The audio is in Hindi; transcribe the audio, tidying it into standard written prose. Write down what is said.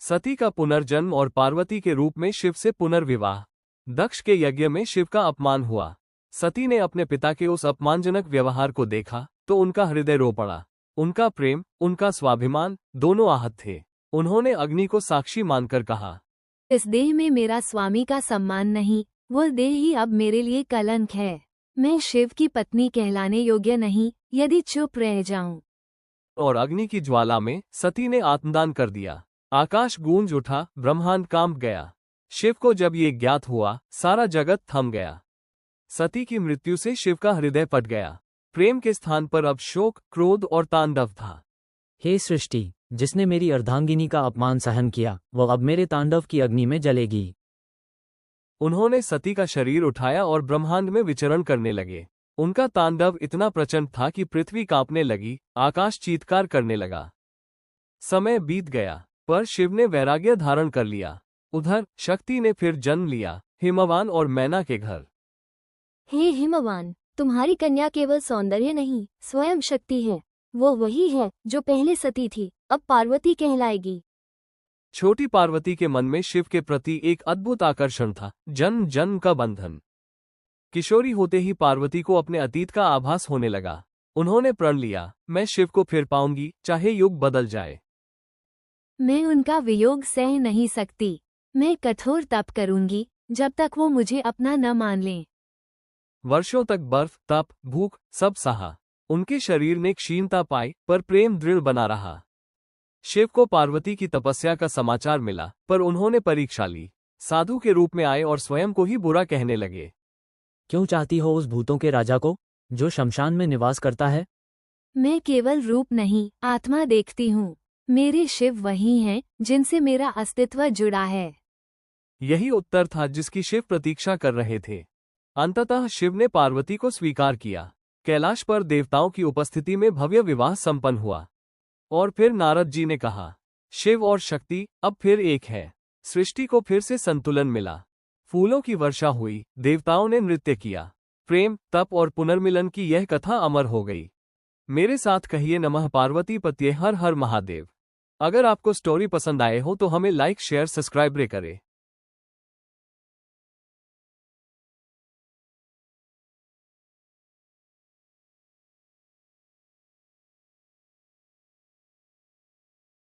सती का पुनर्जन्म और पार्वती के रूप में शिव से पुनर्विवाह। दक्ष के यज्ञ में शिव का अपमान हुआ। सती ने अपने पिता के उस अपमानजनक व्यवहार को देखा तो उनका हृदय रो पड़ा। उनका प्रेम, उनका स्वाभिमान दोनों आहत थे। उन्होंने अग्नि को साक्षी मानकर कहा, इस देह में मेरा स्वामी का सम्मान नहीं, वह देह ही अब मेरे लिए कलंक है। मैं शिव की पत्नी कहलाने योग्य नहीं यदि चुप रह जाऊं। और अग्नि की ज्वाला में सती ने आत्मदान कर दिया। आकाश गूंज उठा, ब्रह्मांड कांप गया। शिव को जब ये ज्ञात हुआ, सारा जगत थम गया। सती की मृत्यु से शिव का हृदय फट गया। प्रेम के स्थान पर अब शोक, क्रोध और तांडव था। हे सृष्टि, जिसने मेरी अर्धांगिनी का अपमान सहन किया, वह अब मेरे तांडव की अग्नि में जलेगी। उन्होंने सती का शरीर उठाया और ब्रह्मांड में विचरण करने लगे। उनका तांडव इतना प्रचंड था कि पृथ्वी कांपने लगी, आकाश चीत्कार करने लगा। समय बीत गया, पर शिव ने वैराग्य धारण कर लिया। उधर शक्ति ने फिर जन्म लिया, हिमवान और मैना के घर। हे हिमवान, तुम्हारी कन्या केवल सौंदर्य नहीं, स्वयं शक्ति है। वो वही है जो पहले सती थी, अब पार्वती कहलाएगी। छोटी पार्वती के मन में शिव के प्रति एक अद्भुत आकर्षण था, जन्म जन्म का बंधन। किशोरी होते ही पार्वती को अपने अतीत का आभास होने लगा। उन्होंने प्रण लिया, मैं शिव को फिर पाऊंगी, चाहे युग बदल जाए। मैं उनका वियोग सह नहीं सकती। मैं कठोर तप करूंगी जब तक वो मुझे अपना न मान लें। वर्षों तक बर्फ, तप, भूख सब सहा। उनके शरीर ने क्षीणता पाई, पर प्रेम दृढ़ बना रहा। शिव को पार्वती की तपस्या का समाचार मिला, पर उन्होंने परीक्षा ली। साधु के रूप में आए और स्वयं को ही बुरा कहने लगे। क्यों चाहती हो उस भूतों के राजा को, जो शमशान में निवास करता है? मैं केवल रूप नहीं, आत्मा देखती हूँ। मेरे शिव वही हैं जिनसे मेरा अस्तित्व जुड़ा है। यही उत्तर था जिसकी शिव प्रतीक्षा कर रहे थे। अंततः शिव ने पार्वती को स्वीकार किया। कैलाश पर देवताओं की उपस्थिति में भव्य विवाह संपन्न हुआ। और फिर नारद जी ने कहा, शिव और शक्ति अब फिर एक है। सृष्टि को फिर से संतुलन मिला। फूलों की वर्षा हुई, देवताओं ने नृत्य किया। प्रेम, तप और पुनर्मिलन की यह कथा अमर हो गई। मेरे साथ कहिए नमः पार्वती पतये हर हर महादेव। अगर आपको स्टोरी पसंद आए हो तो हमें लाइक, शेयर, सब्सक्राइब करें।